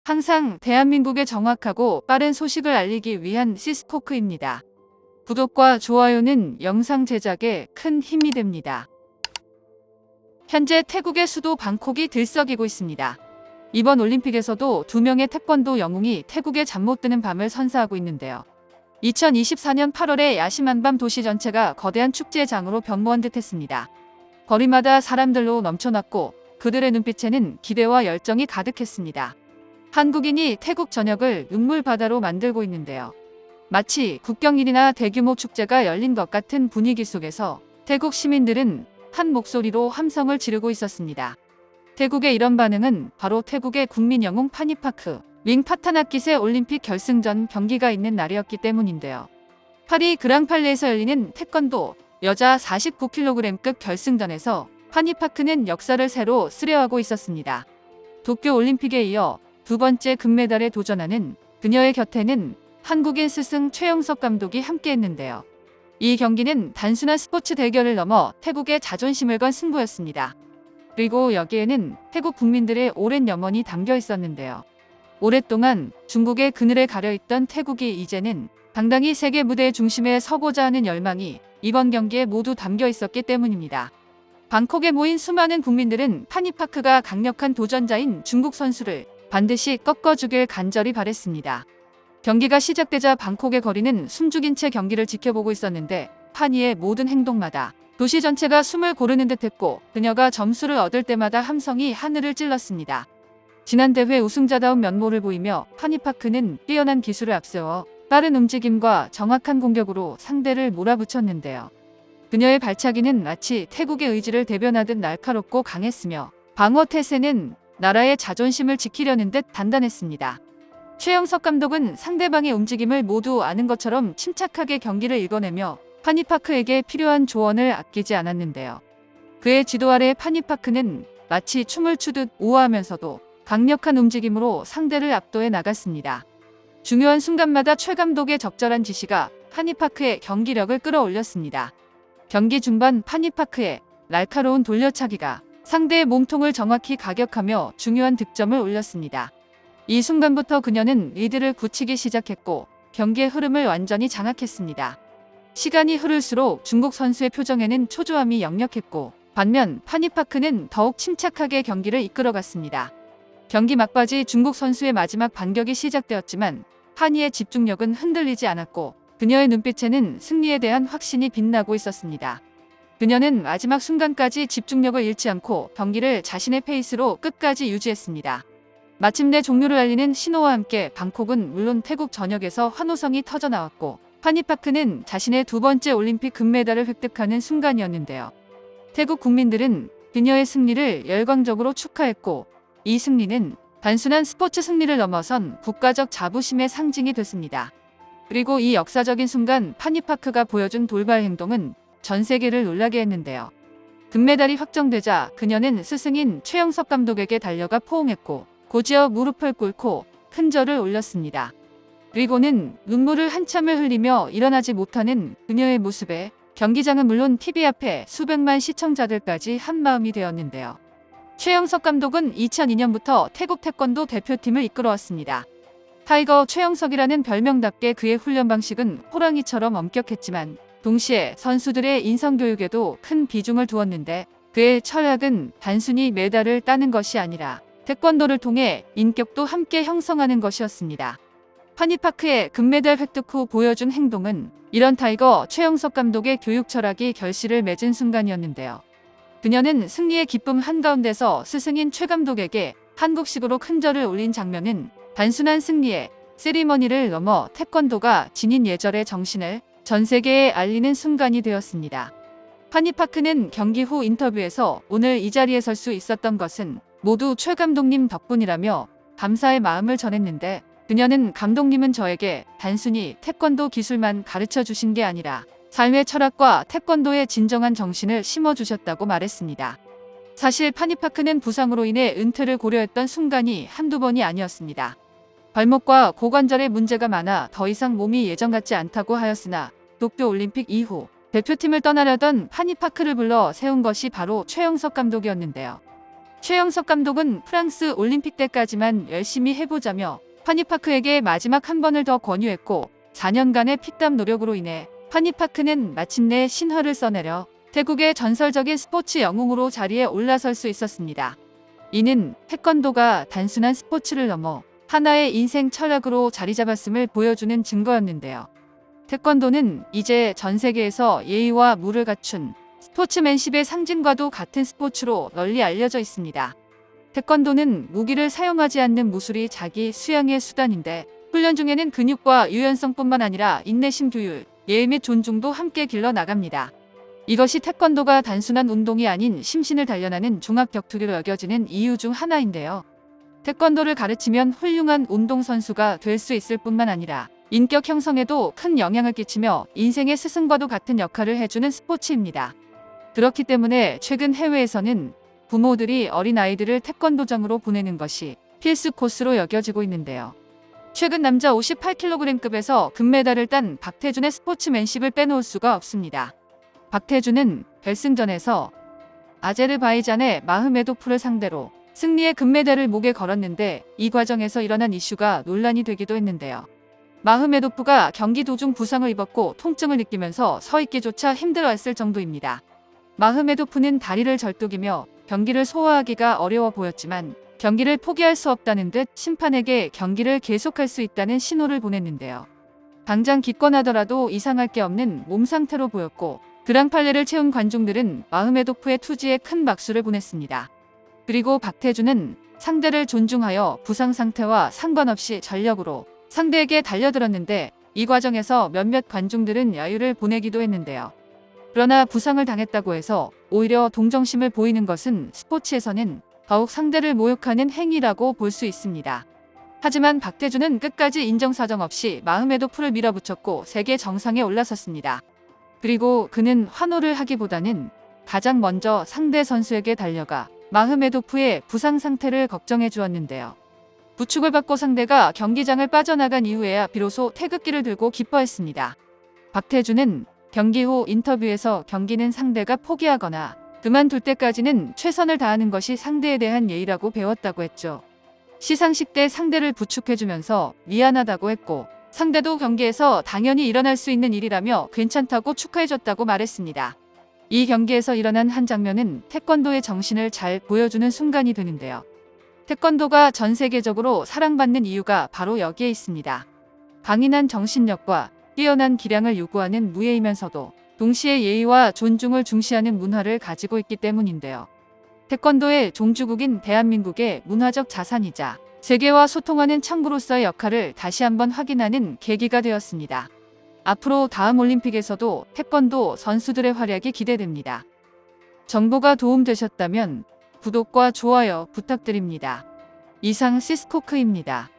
항상 대한민국에 정확하고 빠른 소식을 알리기 위한 시스코크입니다. 구독과 좋아요는 영상 제작에 큰 힘이 됩니다. 현재 태국의 수도 방콕이 들썩이고 있습니다. 이번 올림픽에서도 2명의 태권도 영웅이 태국의 잠 못 드는 밤을 선사하고 있는데요. 2024년 8월에 야심한 밤 도시 전체가 거대한 축제의 장으로 변모한 듯했습니다. 거리마다 사람들로 넘쳐났고 그들의 눈빛에는 기대와 열정이 가득했습니다. 한국인이 태국 전역을 눈물바다로 만들고 있는데요. 마치 국경일이나 대규모 축제가 열린 것 같은 분위기 속에서 태국 시민들은 한 목소리로 함성을 지르고 있었습니다. 태국의 이런 반응은 바로 태국의 국민 영웅 파니파크 윙 파타나킷의 올림픽 결승전 경기가 있는 날이었기 때문인데요. 파리 그랑팔레에서 열리는 태권도 여자 49kg급 결승전에서 파니파크는 역사를 새로 쓰려하고 있었습니다. 도쿄 올림픽에 이어 2번째 금메달에 도전하는 그녀의 곁에는 한국인 스승 최영석 감독이 함께했는데요. 이 경기는 단순한 스포츠 대결을 넘어 태국의 자존심을 건 승부였습니다. 그리고 여기에는 태국 국민들의 오랜 염원이 담겨 있었는데요. 오랫동안 중국의 그늘에 가려있던 태국이 이제는 당당히 세계 무대 중심에 서고자 하는 열망이 이번 경기에 모두 담겨 있었기 때문입니다. 방콕에 모인 수많은 국민들은 파니파크가 강력한 도전자인 중국 선수를 반드시 꺾어주길 간절히 바랬습니다. 경기가 시작되자 방콕의 거리는 숨죽인 채 경기를 지켜보고 있었는데 파니의 모든 행동마다 도시 전체가 숨을 고르는 듯했고 그녀가 점수를 얻을 때마다 함성이 하늘을 찔렀습니다. 지난 대회 우승자다운 면모를 보이며 파니파크는 뛰어난 기술을 앞세워 빠른 움직임과 정확한 공격으로 상대를 몰아붙였는데요. 그녀의 발차기는 마치 태국의 의지를 대변하듯 날카롭고 강했으며 방어 태세는 나라의 자존심을 지키려는 듯 단단했습니다. 최영석 감독은 상대방의 움직임을 모두 아는 것처럼 침착하게 경기를 읽어내며 파니파크에게 필요한 조언을 아끼지 않았는데요. 그의 지도 아래 파니파크는 마치 춤을 추듯 우아하면서도 강력한 움직임으로 상대를 압도해 나갔습니다. 중요한 순간마다 최 감독의 적절한 지시가 파니파크의 경기력을 끌어올렸습니다. 경기 중반 파니파크의 날카로운 돌려차기가 상대의 몸통을 정확히 가격하며 중요한 득점을 올렸습니다. 이 순간부터 그녀는 리드를 굳히기 시작했고 경기의 흐름을 완전히 장악했습니다. 시간이 흐를수록 중국 선수의 표정에는 초조함이 역력했고 반면 파니파크는 더욱 침착하게 경기를 이끌어갔습니다. 경기 막바지 중국 선수의 마지막 반격이 시작되었지만 파니의 집중력은 흔들리지 않았고 그녀의 눈빛에는 승리에 대한 확신이 빛나고 있었습니다. 그녀는 마지막 순간까지 집중력을 잃지 않고 경기를 자신의 페이스로 끝까지 유지했습니다. 마침내 종료를 알리는 신호와 함께 방콕은 물론 태국 전역에서 환호성이 터져나왔고 파니파크는 자신의 2번째 올림픽 금메달을 획득하는 순간이었는데요. 태국 국민들은 그녀의 승리를 열광적으로 축하했고 이 승리는 단순한 스포츠 승리를 넘어선 국가적 자부심의 상징이 됐습니다. 그리고 이 역사적인 순간 파니파크가 보여준 돌발 행동은 전 세계를 놀라게 했는데요. 금메달이 확정되자 그녀는 스승인 최영석 감독에게 달려가 포옹했고 고지어 무릎을 꿇고 큰 절을 올렸습니다. 그리고는 눈물을 한참을 흘리며 일어나지 못하는 그녀의 모습에 경기장은 물론 TV 앞에 수백만 시청자들까지 한마음이 되었는데요. 최영석 감독은 2002년부터 태국 태권도 대표팀을 이끌어왔습니다. 타이거 최영석이라는 별명답게 그의 훈련 방식은 호랑이처럼 엄격했지만 동시에 선수들의 인성교육에도 큰 비중을 두었는데 그의 철학은 단순히 메달을 따는 것이 아니라 태권도를 통해 인격도 함께 형성하는 것이었습니다. 파니파크의 금메달 획득 후 보여준 행동은 이런 타이거 최영석 감독의 교육 철학이 결실을 맺은 순간이었는데요. 그녀는 승리의 기쁨 한가운데서 스승인 최 감독에게 한국식으로 큰 절을 올린 장면은 단순한 승리의 세리머니를 넘어 태권도가 지닌 예절의 정신을 전 세계에 알리는 순간이 되었습니다. 파니파크는 경기 후 인터뷰에서 오늘 이 자리에 설 수 있었던 것은 모두 최 감독님 덕분이라며 감사의 마음을 전했는데 그녀는 감독님은 저에게 단순히 태권도 기술만 가르쳐 주신 게 아니라 삶의 철학과 태권도의 진정한 정신을 심어주셨다고 말했습니다. 사실 파니파크는 부상으로 인해 은퇴를 고려했던 순간이 한두 번이 아니었습니다. 발목과 고관절에 문제가 많아 더 이상 몸이 예전 같지 않다고 하였으나 도쿄 올림픽 이후 대표팀을 떠나려던 파니파크를 불러 세운 것이 바로 최영석 감독이었는데요. 최영석 감독은 프랑스 올림픽 때까지만 열심히 해보자며 파니파크에게 마지막 한 번을 더 권유했고 4년간의 피땀 노력으로 인해 파니파크는 마침내 신화를 써내려 태국의 전설적인 스포츠 영웅으로 자리에 올라설 수 있었습니다. 이는 태권도가 단순한 스포츠를 넘어 하나의 인생 철학으로 자리 잡았음을 보여주는 증거였는데요. 태권도는 이제 전 세계에서 예의와 무를 갖춘 스포츠맨십의 상징과도 같은 스포츠로 널리 알려져 있습니다. 태권도는 무기를 사용하지 않는 무술이 자기 수양의 수단인데 훈련 중에는 근육과 유연성뿐만 아니라 인내심 교육, 예의 및 존중도 함께 길러나갑니다. 이것이 태권도가 단순한 운동이 아닌 심신을 단련하는 종합 격투기로 여겨지는 이유 중 하나인데요. 태권도를 가르치면 훌륭한 운동선수가 될 수 있을 뿐만 아니라 인격 형성에도 큰 영향을 끼치며 인생의 스승과도 같은 역할을 해주는 스포츠입니다. 그렇기 때문에 최근 해외에서는 부모들이 어린아이들을 태권도장으로 보내는 것이 필수 코스로 여겨지고 있는데요. 최근 남자 58kg급에서 금메달을 딴 박태준의 스포츠맨십을 빼놓을 수가 없습니다. 박태준은 결승전에서 아제르바이잔의 마흐메도프를 상대로 승리의 금메달을 목에 걸었는데 이 과정에서 일어난 이슈가 논란이 되기도 했는데요. 마흐메도프가 경기 도중 부상을 입었고 통증을 느끼면서 서 있기조차 힘들어했을 정도입니다. 마흐메도프는 다리를 절뚝이며 경기를 소화하기가 어려워 보였지만 경기를 포기할 수 없다는 듯 심판에게 경기를 계속할 수 있다는 신호를 보냈는데요. 당장 기권하더라도 이상할 게 없는 몸 상태로 보였고 그랑팔레를 채운 관중들은 마흐메도프의 투지에 큰 박수를 보냈습니다. 그리고 박태준은 상대를 존중하여 부상 상태와 상관없이 전력으로 상대에게 달려들었는데 이 과정에서 몇몇 관중들은 야유를 보내기도 했는데요. 그러나 부상을 당했다고 해서 오히려 동정심을 보이는 것은 스포츠에서는 더욱 상대를 모욕하는 행위라고 볼 수 있습니다. 하지만 박태준은 끝까지 인정사정 없이 마흐메도프를 밀어붙였고 세계 정상에 올라섰습니다. 그리고 그는 환호를 하기보다는 가장 먼저 상대 선수에게 달려가 마흐메도프의 부상 상태를 걱정해 주었는데요. 부축을 받고 상대가 경기장을 빠져나간 이후에야 비로소 태극기를 들고 기뻐했습니다. 박태준은 경기 후 인터뷰에서 경기는 상대가 포기하거나 그만둘 때까지는 최선을 다하는 것이 상대에 대한 예의라고 배웠다고 했죠. 시상식 때 상대를 부축해주면서 미안하다고 했고 상대도 경기에서 당연히 일어날 수 있는 일이라며 괜찮다고 축하해줬다고 말했습니다. 이 경기에서 일어난 한 장면은 태권도의 정신을 잘 보여주는 순간이 되는데요. 태권도가 전 세계적으로 사랑받는 이유가 바로 여기에 있습니다. 강인한 정신력과 뛰어난 기량을 요구하는 무예이면서도 동시에 예의와 존중을 중시하는 문화를 가지고 있기 때문인데요. 태권도의 종주국인 대한민국의 문화적 자산이자 세계와 소통하는 창구로서의 역할을 다시 한번 확인하는 계기가 되었습니다. 앞으로 다음 올림픽에서도 태권도 선수들의 활약이 기대됩니다. 정보가 도움되셨다면 구독과 좋아요 부탁드립니다. 이상 시스코크입니다.